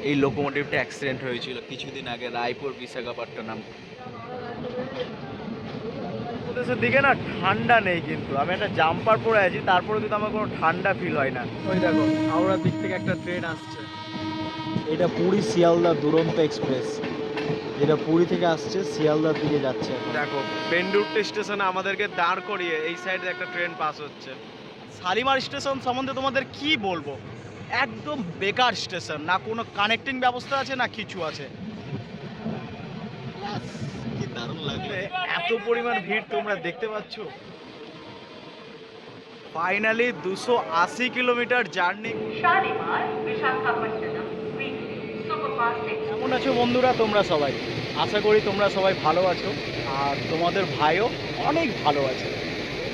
এই লোকোমোটিভটা অ্যাক্সিডেন্ট হয়েছিল কিছুদিন আগে রায়পুর বিশাখাপট্টনম। প্রদেশের দিকে না ঠান্ডা নেই, কিন্তু আমি একটা জাম্পার পরে আছি, তারপরে কিন্তু আমার কোনো ঠান্ডা ফিল হয় না। ওই দেখো হাওড়ার দিক থেকে একটা ট্রেন আসছে, এটা পুরী শিয়ালদা দুরন্ত এক্সপ্রেস। এটা পুরী থেকে আসছে, শিয়ালদার দিকে যাচ্ছে। দেখো পেন্ডুরটি স্টেশনে আমাদেরকে দাঁড় করিয়ে এই সাইডে একটা ট্রেন পাস হচ্ছে। শালিমার স্টেশন সম্বন্ধে তোমাদের কি বলবো, একদম বেকার স্টেশন, না কোনো কানেক্টিং ব্যবস্থা আছে না কিছু আছে। কি দারুণ লাগবে, এত পরিমাণ ভিড় তোমরা দেখতে পাচ্ছ। Finally 280 kilometre journey. কেমন আছো বন্ধুরা তোমরা সবাই? আশা করি তোমরা সবাই ভালো আছো, আর তোমাদের ভাইও অনেক ভালো আছে।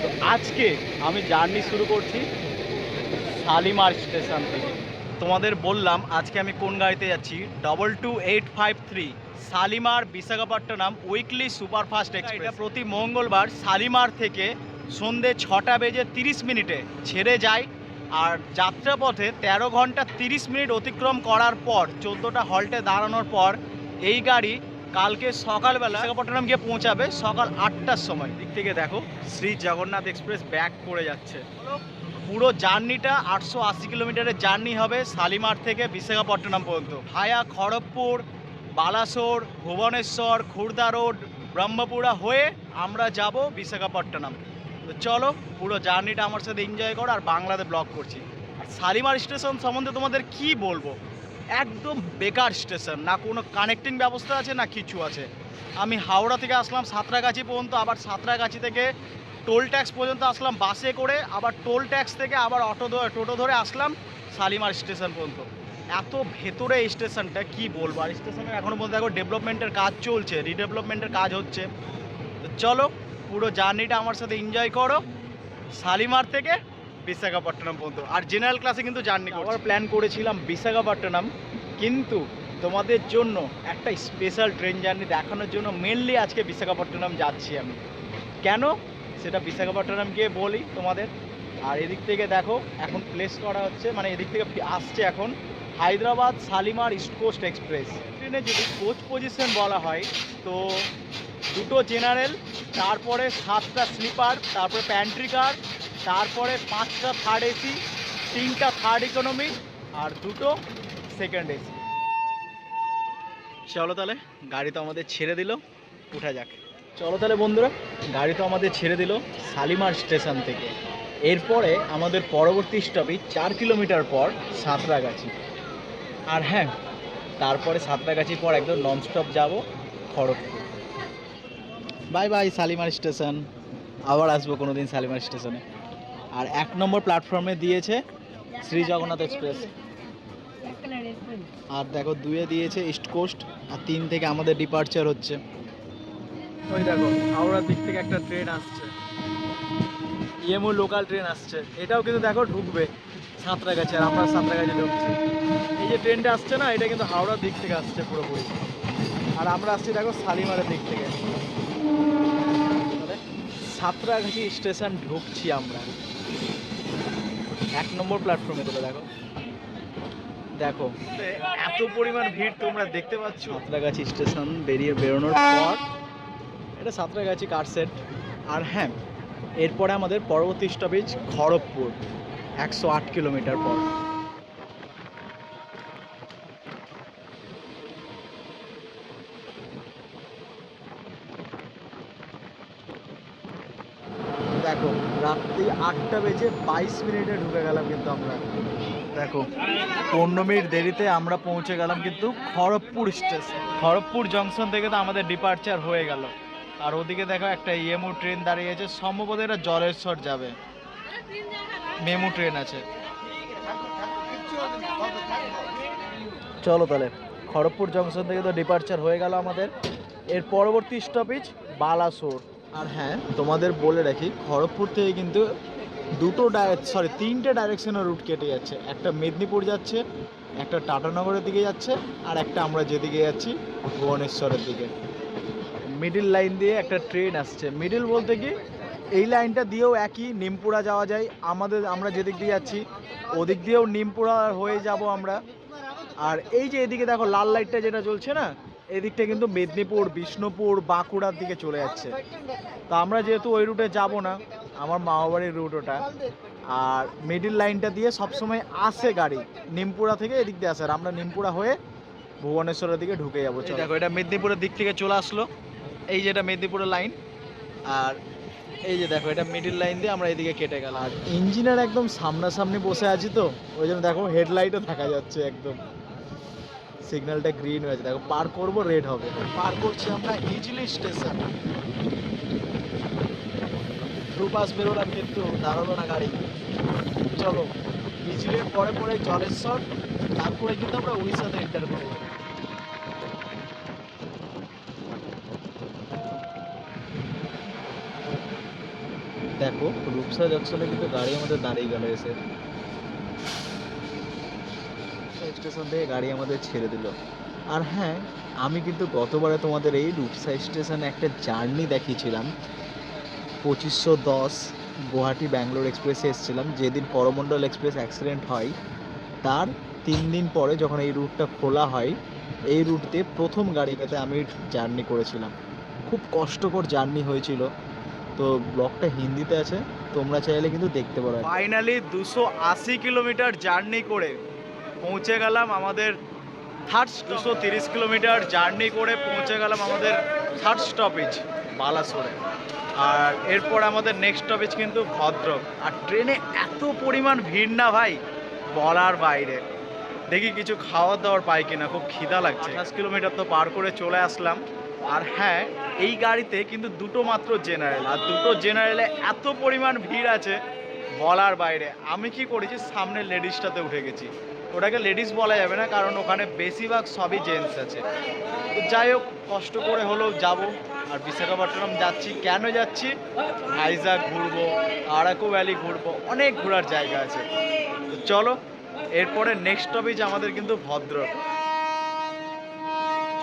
তো আজকে আমি জার্নি শুরু করছি শালিমার স্টেশন থেকে। তোমাদের বললাম আজকে আমি কোন গাড়িতে যাচ্ছি, 22853 Shalimar Visakhapatnam weekly superfast express. এটা প্রতি মঙ্গলবার শালিমার থেকে সন্ধে 6:30 ছেড়ে যায়, আর যাত্রাপথে 13 ঘন্টা 30 মিনিট অতিক্রম করার পর 14টা হল্টে দাঁড়ানোর পর এই গাড়ি কালকে সকালবেলা বিশাখাপট্টনম গিয়ে পৌঁছাবে সকাল 8টার সময়। দিক থেকে দেখো শ্রী জগন্নাথ এক্সপ্রেস ব্যাক করে যাচ্ছে। পুরো জার্নিটা 880 কিলোমিটারের জার্নি হবে শালিমার থেকে বিশাখাপট্টনম পর্যন্ত, ভায়া খড়গপুর, বালাসোর, ভুবনেশ্বর, খুর্দা রোড, ব্রহ্মপুরা হয়ে আমরা যাব বিশাখাপট্টনম। তো চলো পুরো জার্নিটা আমার সাথে এনজয় করো, আর বাংলাতে ব্লগ করছি। আর শালিমার স্টেশন সম্বন্ধে তোমাদের কি বলবো, একদম বেকার স্টেশন, না কোনো কানেক্টিং ব্যবস্থা আছে না কিছু আছে। আমি হাওড়া থেকে আসলাম সাঁতরাগাছি পর্যন্ত, আবার সাঁতরাগাছি থেকে টোল ট্যাক্স পর্যন্ত আসলাম বাসে করে, আবার টোল ট্যাক্স থেকে আবার টোটো ধরে আসলাম শালিমার স্টেশন পর্যন্ত। এত ভেতরে এই স্টেশনটা কি বলবো। আর স্টেশনের এখনও পর্যন্ত দেখো ডেভেলপমেন্টের কাজ চলছে, রিডেভেলপমেন্টের কাজ হচ্ছে। তো চলো পুরো জার্নিটা আমার সাথে এনজয় করো শালিমার থেকে বিশাখাপট্টনম পর্যন্ত। আর জেনারেল ক্লাসে কিন্তু জার্নি করার প্ল্যান করেছিলাম বিশাখাপট্টনম, কিন্তু তোমাদের জন্য একটা স্পেশাল ট্রেন জার্নি দেখানোর জন্য মেনলি আজকে বিশাখাপট্টনম যাচ্ছি আমি। কেন সেটা বিশাখাপট্টনম গিয়ে বলি তোমাদের। আর এদিক থেকে দেখো এখন প্লেস করা হচ্ছে, মানে এদিক থেকে আসছে এখন Hyderabad Shalimar east coast express. ট্রেনে যদি কোচ পজিশন বলা হয় তো দুটো জেনারেল, তারপরে 7টা স্লিপার, তারপরে প্যান্ট্রি কার, তারপরে 5টা থার্ড এসি, 3টা থার্ড ইকোনমি, আর দুটো সেকেন্ড এসি। চলো তাহলে, গাড়ি তো আমাদের ছেড়ে দিল, উঠা যাক। চলো তাহলে বন্ধুরা, গাড়ি তো আমাদের ছেড়ে দিল শালিমার স্টেশন থেকে। এরপরে আমাদের পরবর্তী স্টপেজ 4 কিলোমিটার পর সাঁতরাগাছি। আর হ্যাঁ, তারপরে সাঁতরাগাছির পর একদম ননস্টপ যাব Kharagpur. Bye bye Shalimar station, আবার আসবো কোনো দিন শালিমার স্টেশনে। আর 1 নম্বর প্ল্যাটফর্মে দিয়েছে শ্রী জগন্নাথ এক্সপ্রেস, আর দেখো 2-এ দিয়েছে ইস্ট কোস্ট, আর 3 থেকে আমাদের ডিপার্চার হচ্ছে। ওই দেখো হাওড়ার দিক থেকে একটা ট্রেন আসছে, ইএমও লোকাল ট্রেন আসছে, এটাও কিন্তু দেখো ঢুকবে সাঁতরাগাছি, আর আমরা সাঁতরাগাছি ঢুকছি। এই যে ট্রেনটা আসছে না, এটা কিন্তু হাওড়ার দিক থেকে আসছে পুরোপুরি, আর আমরা আসছি দেখো শালিমারের দিক থেকে। সাঁতরাগাছি স্টেশন ঢুকছি আমরা 1 নম্বর প্ল্যাটফর্মে। তোলে দেখো দেখো এত পরিমাণ ভিড় তোমরা দেখতে পাচ্ছ। সাঁতরাগাছি স্টেশন বেরোনোর পর এটা সাঁতরাগাছি কার সেট। আর হ্যাঁ, এরপরে আমাদের পরবর্তী স্টপেজ খড়গপুর 108 কিলোমিটার পর। দেখো রাত্রি 8:22 ঢুকে গেলাম কিন্তু আমরা। দেখো 15 মিনিট দেরিতে আমরা পৌঁছে গেলাম কিন্তু খড়গপুর স্টেশন। খড়গপুর জংশন থেকে তো আমাদের ডিপার্চার হয়ে গেল। আর ওদিকে দেখো একটা ইএমও ট্রেন দাঁড়িয়ে আছে, সম্ভবত এটা জলেশ্বর যাবে, মেমু ট্রেন আছে। চলো তাহলে, খড়গপুর জংশন থেকে তো ডিপার্চার হয়ে গেল আমাদের। এর পরবর্তী স্টপেজ বালাসোর। আর হ্যাঁ, তোমাদের বলে রাখি খড়গপুর থেকে কিন্তু 3টে ডাইরেকশনের রুট কেটে যাচ্ছে। একটা মেদিনীপুর যাচ্ছে, একটা টাটানগরের দিকে যাচ্ছে, আর একটা আমরা যেদিকে যাচ্ছি ভুবনেশ্বরের দিকে। মিডিল লাইন দিয়ে একটা ট্রেন আসছে। মিডিল বলতে কি, এই লাইনটা দিয়েও একই নিমপুরা যাওয়া যায়, আমরা যেদিক দিয়ে যাচ্ছি ওদিক দিয়েও নিমপুরা হয়ে যাব আমরা। আর এই যে এদিকে দেখো লাল লাইটটা যেটা জ্বলছে না, এদিকটা কিন্তু মেদিনীপুর, বিষ্ণুপুর, বাঁকুড়ার দিকে চলে যাচ্ছে। তো আমরা যেহেতু ওই রুটে যাব না, আমার মামাবাড়ির রুট ওটা, আর মিডিল লাইনটা দিয়ে সবসময় আসে গাড়ি, নিমপুরা থেকে এদিক দিয়ে আসে, আর আমরা নিমপুরা হয়ে ভুবনেশ্বরের দিকে ঢুকে যাবো। দেখো এটা মেদিনীপুরের দিক থেকে চলে আসলো, এই যেটা মেদিনীপুরের লাইন, আর এই যে দেখো এটা মিডিল লাইন দিয়ে আমরা এদিকে কেটে গেলাম। আর ইঞ্জিনের একদম সামনাসামনি বসে আছি তো ওই জন্য দেখো হেডলাইটও দেখা যাচ্ছে, একদম সিগন্যালটা গ্রিন হয়েছে, দেখো পার করব রেড হবে। পার করছি আমরা হিজলি স্টেশন, থ্রু পাস বেরোলাম কিন্তু দাঁড়ালো না গাড়ি। চলো হিজলির পরে পরে জলেশ্বর, তারপরে কিন্তু আমরা উড়িষ্যাতে এন্টার করবো। দেখো রূপসা জংশনে কিন্তু গাড়ি আমাদের দাঁড়িয়ে গেল এসে, স্টেশন থেকে গাড়ি আমাদের ছেড়ে দিল। আর হ্যাঁ, আমি কিন্তু গতবারে তোমাদের এই রূপসা স্টেশনে একটা জার্নি দেখিয়েছিলাম, 2510 গুয়াহাটি ব্যাঙ্গালোর এক্সপ্রেসে এসেছিলাম, যেদিন করমণ্ডল এক্সপ্রেস অ্যাক্সিডেন্ট হয় তার 3 দিন পরে যখন এই রুটটা খোলা হয়, এই রুট দিয়ে প্রথম গাড়িটাতে আমি জার্নি করেছিলাম। খুব কষ্টকর জার্নি হয়েছিল, তো ব্লগটা হিন্দিতে আছে, তোমরা চাইলে কিন্তু দেখতে পারো। ফাইনালি 280 কিলোমিটার জার্নি করে পৌঁছে গেলাম আমাদের থার্ড, 230 কিলোমিটার জার্নি করে পৌঁছে গেলাম আমাদের থার্ড স্টপেজ বালাসোরে। আর এরপর আমাদের নেক্সট স্টপেজ কিন্তু ভদ্রক। আর ট্রেনে এত পরিমাণ ভিড় না ভাই, বলার বাইরে। দেখি কিছু খাওয়ার দাওয়ার পাই কিনা, খুব খিদা লাগছে। 28 কিলোমিটার তো পার করে চলে আসলাম। আর হ্যাঁ, এই গাড়িতে কিন্তু দুটো মাত্র জেনারেল, আর দুটো জেনারেলে এত পরিমাণ ভিড় আছে বলার বাইরে। আমি কি করেছি, সামনে লেডিসটাতে উঠে গেছি। ওটাকে লেডিস বলা যাবে না, কারণ ওখানে বেশিরভাগ সবই জেন্টস আছে। তো যাই হোক, কষ্ট করে হলেও যাব। আর বিশাখাপট্টনম যাচ্ছি, কেন যাচ্ছি, ভাইজাগ ঘুরবো, আরাকু ভ্যালি ঘুরবো, অনেক ঘোরার জায়গা আছে। তো চলো, এরপরে নেক্সট স্টপেজ আমাদের কিন্তু ভদ্রক।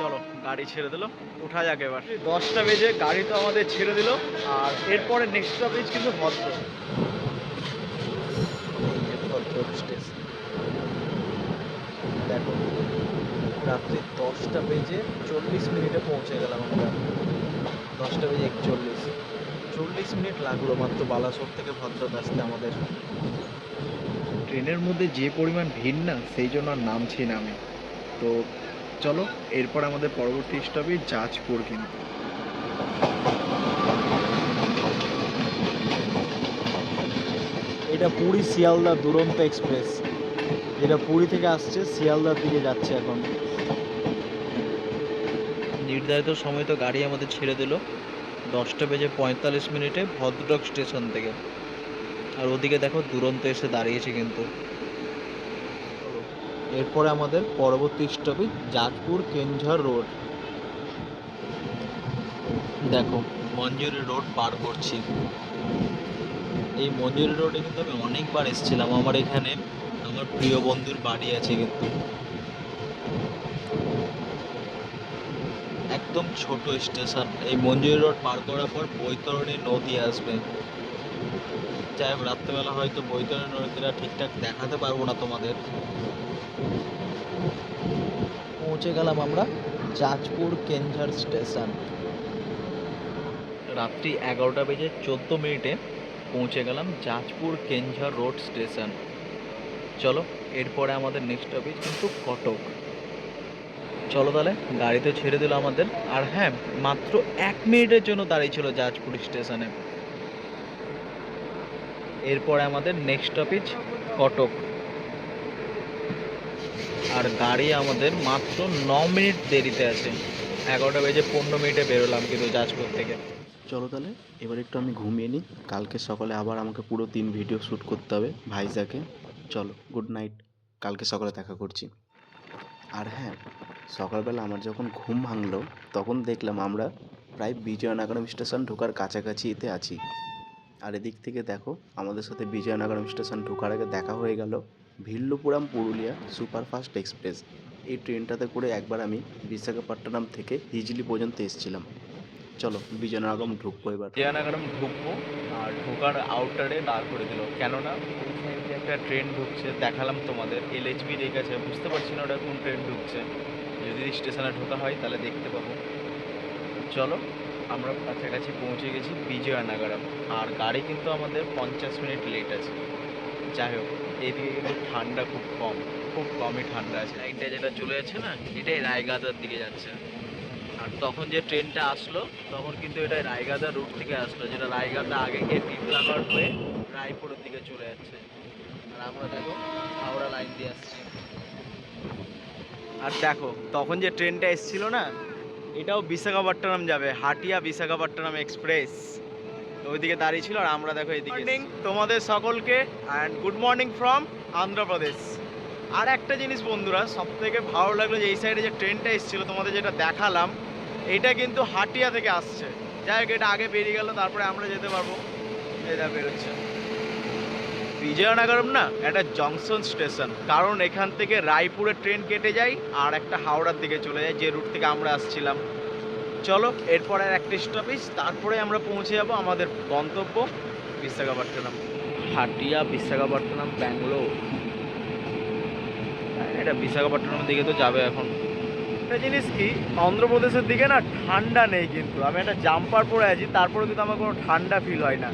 চলো গাড়ি ছেড়ে দিল, উঠা যাক এবার। 10টা বেজে গাড়ি তো আমাদের ছেড়ে দিল, আর এরপরে নেক্সট স্টপেজ কিন্তু ভদ্রক। ভদ্রক স্টেশন দেখো, রাত্রি 10টা বেজে 40 মিনিটে পৌঁছে গেলাম আমরা। 10টা বেজে 40 মিনিট লাগলো মাত্র বালাসোর থেকে ভদ্রক আসতে আমাদের। ট্রেনের মধ্যে যে পরিমাণ ভিড় না, সেই জন্য আর নামছি না আমি। তো চলো, এরপর আমাদের পরবর্তী স্টপেজ জাজপুর। কিন্তু এটা পুরী শিয়ালদা দুরন্ত এক্সপ্রেস, যেটা পুরী থেকে আসছে শিয়ালদার দিকে যাচ্ছে এখন। নির্ধারিত সময় তো গাড়ি আমাদের ছেড়ে দিল 10টা বেজে 45 মিনিটে ভদ্রক স্টেশন থেকে। আর ওদিকে দেখো দুরন্ত এসে দাঁড়িয়েছে কিন্তু। এরপরে আমাদের পরবর্তী স্টপেজ জাজপুর কেঞ্ঝর রোড। দেখো মঞ্জুরি রোড পার করছি। এই মঞ্জুরি রোডে কিন্তু আমি অনেকবার এসেছিলাম, আমার এখানে আমার প্রিয় বন্ধুর বাড়ি আছে কিন্তু। একদম ছোট স্টেশন। এই মঞ্জুরি রোড পার করার পর বৈতরণী নদী আসবে। যাই হোক, রাত্রেবেলা হয়তো বৈতরণী নদীটা ঠিকঠাক দেখাতে পারবো না তোমাদের। পৌঁছে গেলাম আমরা জাজপুর কেঞ্ঝর স্টেশন। রাত্রি 11টা বেজে 14 মিনিটে পৌঁছে গেলাম জাজপুর কেঞ্ঝর রোড স্টেশন। চলো, এরপরে আমাদের নেক্সট স্টপেজ কিন্তু কটক। চলো তাহলে, গাড়িতে ছেড়ে দিল আমাদের। আর হ্যাঁ, মাত্র 1 মিনিটের জন্য দাঁড়িয়ে ছিল জাজপুর স্টেশনে। এরপরে আমাদের নেক্সট স্টপেজ কটক। আর গাড়ি আমাদের মাত্র 9 মিনিট দেরিতে আছে। 11টা বেজে 15 মিনিটে বেরোলাম কিন্তু জাজপুর থেকে। চলো তাহলে এবার একটু আমি ঘুমিয়ে নিই, কালকে সকালে আবার আমাকে পুরো দিন ভিডিও শ্যুট করতে হবে ভাইজাকে। চলো, গুড নাইট, কালকে সকালে দেখা করছি। আর হ্যাঁ, সকালবেলা আমার যখন ঘুম ভাঙলো তখন দেখলাম আমরা প্রায় বিজয়নগরম স্টেশন ঢোকার কাছাকাছিতে আছি। আর এদিক থেকে দেখো, আমাদের সাথে বিজয়নগরম স্টেশন ঢোকার আগে দেখা হয়ে গেল ভিল্লুপুরাম পুরুলিয়া সুপারফাস্ট এক্সপ্রেস। এই ট্রেনটাতে করে একবার আমি বিশাখাপট্টনম থেকে হিজলি পর্যন্ত এসেছিলাম। চলো বিজয়নগরম ঢুকবো এবার। বিজয়নগরম ঢুকবো, আর ঢোকার আউটারে দাঁড় করে দিল, কেননা ওই সাইড দিয়ে একটা ট্রেন ঢুকছে, দেখালাম তোমাদের LHB রেখেছে, বুঝতে পারছি না ওটা কোন ট্রেন ঢুকছে, যদি স্টেশনে ঢোকা হয় তাহলে দেখতে পাবো। চলো, আমরা কাছাকাছি পৌঁছে গেছি বিজয়নগরম, আর গাড়ি কিন্তু আমাদের 50 মিনিট লেট আছে। যাই হোক, এইদিকে কিন্তু ঠান্ডা খুব কমই ঠান্ডা আছে। লাইনটা যেটা চলে যাচ্ছে না, এটাই রায়গাদার দিকে যাচ্ছে। আর তখন যে ট্রেনটা আসলো তখন কিন্তু এটা রায়গাদা রুট থেকে আসলো, যেটা রায়গাদা আগে গিয়ে টিটলাগড় হয়ে রায়পুরের দিকে চলে যাচ্ছে। আর আমরা দেখো হাওড়া লাইন দিয়ে আসছি। আর দেখো তখন যে ট্রেনটা এসেছিল না, এটাও বিশাখাপট্টনম যাবে, হাটিয়া বিশাখাপট্টনম এক্সপ্রেস। তো ওইদিকে দাঁড়িয়ে ছিল, আর আমরা দেখো এদিকে। মর্নিং তোমাদের সকলকে, and good morning from Andhra Pradesh. আর একটা জিনিস বন্ধুরা, সব থেকে ভালো লাগলো যে এই সাইডে যে ট্রেনটা এসেছিলো তোমাদের যেটা দেখালাম, এটা কিন্তু হাটিয়া থেকে আসছে। যাই হোক, এটা আগে বেরিয়ে গেল, তারপরে আমরা যেতে পারবো। এটা বেরোচ্ছে বিজয়নগরম না, একটা জংশন স্টেশন, কারণ এখান থেকে রায়পুরের ট্রেন কেটে যায় আর একটা হাওড়ার দিকে চলে যায়, যে রুট থেকে আমরা আসছিলাম। চলো, এরপর আর একটা স্টপেজ, তারপরে আমরা পৌঁছে যাব আমাদের গন্তব্য বিশাখাপট্টনম। হাটিয়া বিশাখাপট্টনম ব্যাঙ্গালোর, এটা বিশাখাপট্টনমের দিকে তো যাবে এখন। একটা জিনিস কি, অন্ধ্রপ্রদেশের দিকে না ঠান্ডা নেই, কিন্তু আমি একটা জাম্পার পরে আছি, তারপরে কিন্তু আমার কোনো ঠান্ডা ফিল হয় না।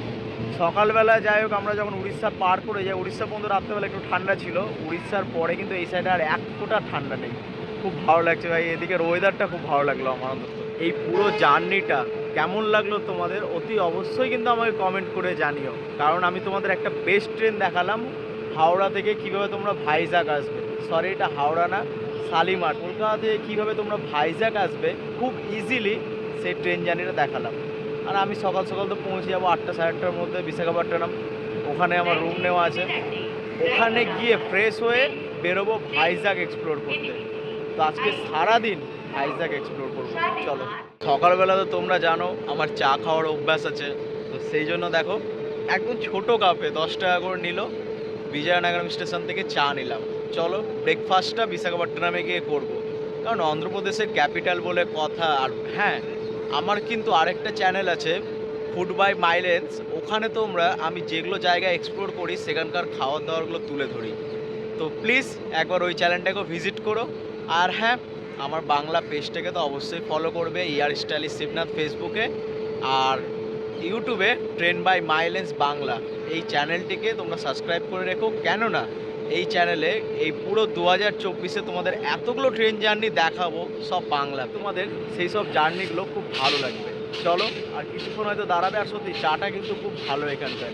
সকালবেলা যাই হোক, আমরা যখন উড়িষ্যা পার করে যাই, উড়িষ্যা পর্যন্ত রাত্রেবেলা একটু ঠান্ডা ছিল, উড়িষ্যার পরে কিন্তু এই সাইডে আর এক ফোঁটা ঠান্ডা নেই। খুব ভালো লাগছে ভাই, এদিকের ওয়েদারটা খুব ভালো লাগলো আমার অন্তত। এই পুরো জার্নিটা কেমন লাগলো তোমাদের অতি অবশ্যই কিন্তু আমাকে কমেন্ট করে জানিও, কারণ আমি তোমাদের একটা বেস্ট ট্রেন দেখালাম হাওড়া থেকে কীভাবে তোমরা ভাইজাগ আসবে। সরি, এটা হাওড়া না, শালিমার। কলকাতা থেকে কীভাবে তোমরা ভাইজাগ আসবে খুব ইজিলি, সেই ট্রেন জার্নিটা দেখালাম। আর আমি সকাল সকাল তো পৌঁছে যাবো 8টা সাড়ে 8টার মধ্যে বিশাখাপট্টনম। ওখানে আমার রুম নেওয়া আছে, ওখানে গিয়ে ফ্রেশ হয়ে বেরোবো ভাইজাগ এক্সপ্লোর করতে। তো আজকে সারাদিন ভাইজাগ এক্সপ্লোর করবো। চলো, সকালবেলা তো তোমরা জানো আমার চা খাওয়ার অভ্যাস আছে, তো সেই জন্য দেখো একদম ছোটো কাপে 10 টাকা করে নিল, বিজয়নগরম স্টেশন থেকে চা নিলাম। চলো, ব্রেকফাস্টটা বিশাখাপট্টনমে গিয়ে করবো, কারণ অন্ধ্রপ্রদেশের ক্যাপিটাল বলে কথা। আর হ্যাঁ, আমার কিন্তু আরেকটা চ্যানেল আছে, ফুড বাই মাইলেন্স, ওখানে তোমরা আমি যেগুলো জায়গায় এক্সপ্লোর করি সেখানকার খাওয়ার দাওয়ারগুলো তুলে ধরি। তো প্লিজ একবার ওই চ্যানেলটাকেও ভিজিট করো। আর হ্যাঁ, আমার বাংলা পেজটাকে তো অবশ্যই ফলো করবে, ইয়ার স্টাইলিশ শিবনাথ ফেসবুকে, আর ইউটিউবে ট্রেন বাই মাইলেন্স বাংলা, এই চ্যানেলটিকে তোমরা সাবস্ক্রাইব করে রেখো। কেননা এই চ্যানেলে এই পুরো 2024-এ তোমাদের এতগুলো ট্রেন জার্নি দেখাবো, সব বাংলা, তোমাদের সেই সব জার্নিগুলো খুব ভালো লাগবে। চলো, আর কিছুক্ষণ হয়তো দাঁড়াবে, আর সত্যি চাটা কিন্তু খুব ভালো এখানকার।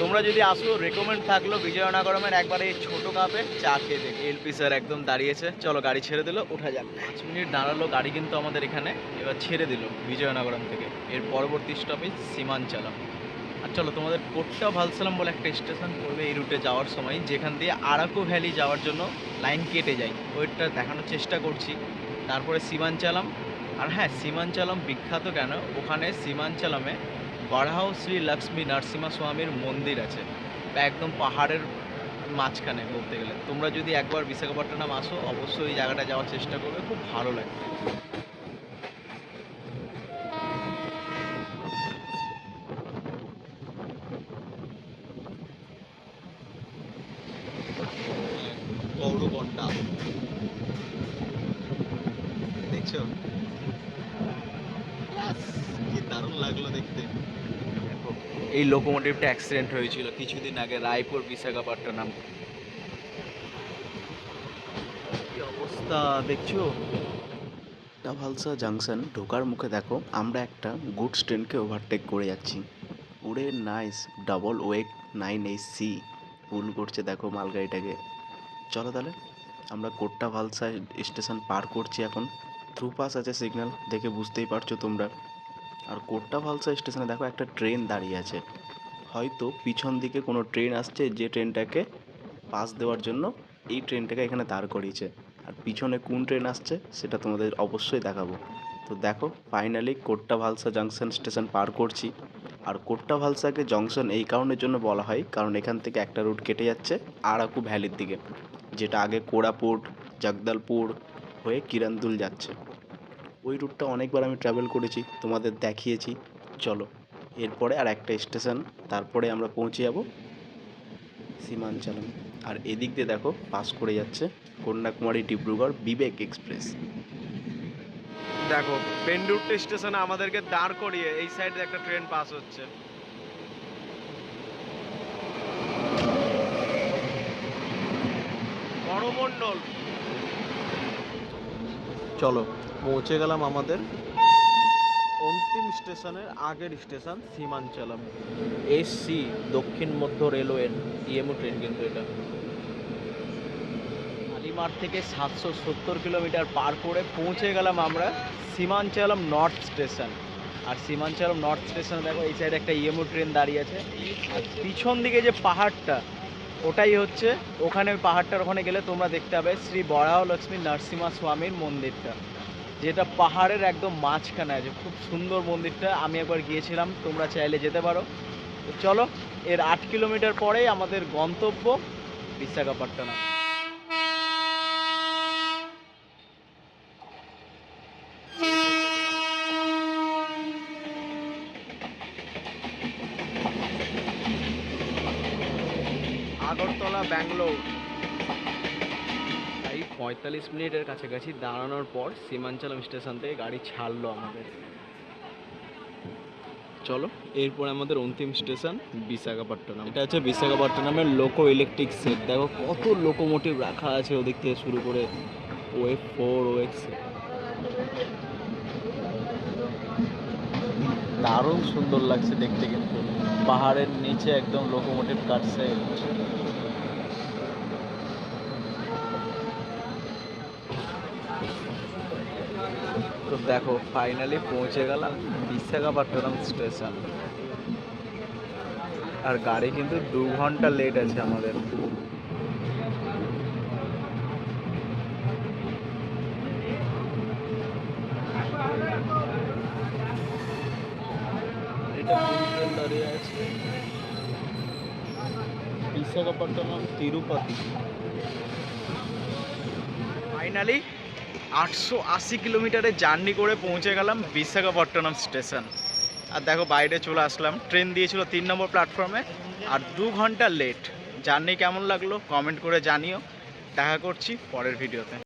তোমরা যদি আসো, রেকমেন্ড থাকলো বিজয়নগরমের একবার এই ছোটো কাপে চা খেয়ে দেখি। এলপি স্যার একদম দাঁড়িয়েছে, চলো গাড়ি ছেড়ে দিল, ওঠা যাক। 5 মিনিট দাঁড়ালো গাড়ি কিন্তু আমাদের এখানে, এবার ছেড়ে দিল বিজয়নগরম থেকে। এর পরবর্তী স্টপেজ সীমাঞ্চলম। আর চলো, তোমাদের কোট্টা ভালসালাম বলে একটা স্টেশন পড়বে এই রুটে যাওয়ার সময়, যেখান দিয়ে আরাকু ভ্যালি যাওয়ার জন্য লাইন কেটে যায়, ওইটা দেখানোর চেষ্টা করছি। তারপরে সীমাঞ্চলম। আর হ্যাঁ, সীমাঞ্চলম বিখ্যাত কেন, ওখানে সীমাঞ্চলমে বড়াও শ্রী লক্ষ্মী নরসিংহ স্বামীর মন্দির আছে, একদম পাহাড়ের মাঝখানে বলতে গেলে। তোমরা যদি একবার বিশাখাপট্টনম আসো, অবশ্যই এই জায়গাটা যাওয়ার চেষ্টা করবে, খুব ভালো লাগে। গৌরকন্ডা দেখছো, কি দারুণ লাগলো দেখতে। এই লোকোমোটিভটা অ্যাক্সিডেন্ট হয়েছিল কিছুদিন আগে রায়পুর বিশাখাপট্টনম। কি অবস্থা দেখছো। ভালসা জাংশন ঢোকার মুখে দেখো আমরা একটা গুডস ট্রেনকে ওভারটেক করে যাচ্ছি। উড়ে নাইস ডাবল ওয়েক 9AC পুল করছে দেখো মালগাড়িটাকে। চলো তাহলে, আমরা কোট্টা ভালসা স্টেশন পার করছি এখন। থ্রু পাস আছে সিগন্যাল, দেখে বুঝতেই পারছো তোমরা। আর কোট্টা ভালসা স্টেশনে দেখো একটা ট্রেন দাঁড়িয়ে আছে, হয়তো পিছন দিকে কোনো ট্রেন আসছে, যে ট্রেনটাকে পাস দেওয়ার জন্য এই ট্রেনটাকে এখানে দাঁড় করিয়েছে। আর পিছনে কোন ট্রেন আসছে সেটা তোমাদের অবশ্যই দেখাবো। তো দেখো, ফাইনালি কোট্টা ভালসা জাংশন স্টেশন পার করছি। আর কোট্টা ভালসাকে জংশন এই কারণের জন্য বলা হয়, কারণ এখান থেকে একটা রুট কেটে যাচ্ছে আরাকু ভ্যালির দিকে, যেটা আগে কোরাপুট জগদলপুর হয়ে কিরণদুল যাচ্ছে। ওই রুটটা অনেকবার আমি ট্রাভেল করেছি, তোমাদের দেখিয়েছি। চলো, এরপরে আর একটা স্টেশন, তারপরে আমরা পৌঁছে যাব সীমাঞ্চলম। আর এদিক দিয়ে দেখো পাস করে যাচ্ছে কন্যাকুমারী ডিব্রুগড় বিবেক এক্সপ্রেস। দেখো পেন্ডুরটি স্টেশনে আমাদেরকে দাঁড় করিয়ে এই সাইডে একটা ট্রেন পাস হচ্ছে। করমণ্ডল। চলো, পৌঁছে গেলাম আমাদের অন্তিম স্টেশনের আগের স্টেশন সীমাঞ্চলম। এসসি দক্ষিণ মধ্য রেলওয়ের ইএমও ট্রেন কিন্তু এটা। শালিমার থেকে 770 কিলোমিটার পার করে পৌঁছে গেলাম আমরা সীমাঞ্চলম নর্থ স্টেশন। আর সীমাঞ্চলম নর্থ স্টেশনে দেখো এই সাইডে একটা ইএমও ট্রেন দাঁড়িয়ে আছে। আর পিছন দিকে যে পাহাড়টা, ওটাই হচ্ছে, ওখানে ওই পাহাড়টার ওখানে গেলে তোমরা দেখতে পাবে শ্রী বরাহলক্ষ্মী নরসিংহ স্বামীর মন্দিরটা, যেটা পাহাড়ের একদম মাঝখানে আছে। খুব সুন্দর মন্দিরটা, আমি একবার গিয়েছিলাম, তোমরা চাইলে যেতে পারো। তো চলো, এর 8 কিলোমিটার পরেই আমাদের গন্তব্য বিশাখাপট্টনম। আগরতলা ব্যাঙ্গালোর। এই 45 মিনিটের কাছাকাছি দাঁড়ানোর পর সীমাঞ্চলম স্টেশন থেকে গাড়ি ছাড়লো আমাদের। চলো, এরপর আমাদের অন্তিম স্টেশন বিশাখাপট্টনম। এটা হচ্ছে বিশাখাপট্টনমের লোকো ইলেকট্রিক সেট। দেখো কত লোকোমোটিভ রাখা আছে, ওদিক থেকে শুরু করে OF4 OX। দারুণ সুন্দর লাগছে দেখতে, কিন্তু পাহাড়ের নিচে একদম লোকোমোটিভ কাটছে। তো দেখো ফাইনালি পৌঁছে গেলাম বিশাখাপট্টনম স্টেশন। আর গাড়ি কিন্তু 2 ঘন্টা লেট আছে আমাদের। এটা কোন ট্রেন দাঁড়িয়ে আছে? বিশাখাপট্টনম তিরুপতি। ফাইনালি 880 কিলোমিটারের জার্নি করে পৌঁছে গেলাম বিশাখাপট্টনম স্টেশন। আর দেখো বাইরে চলে আসলাম, ট্রেন দিয়েছিল 3 নম্বর প্ল্যাটফর্মে, আর 2 ঘন্টা লেট। জার্নি কেমন লাগলো কমেন্ট করে জানিও। দেখা করছি পরের ভিডিওতে।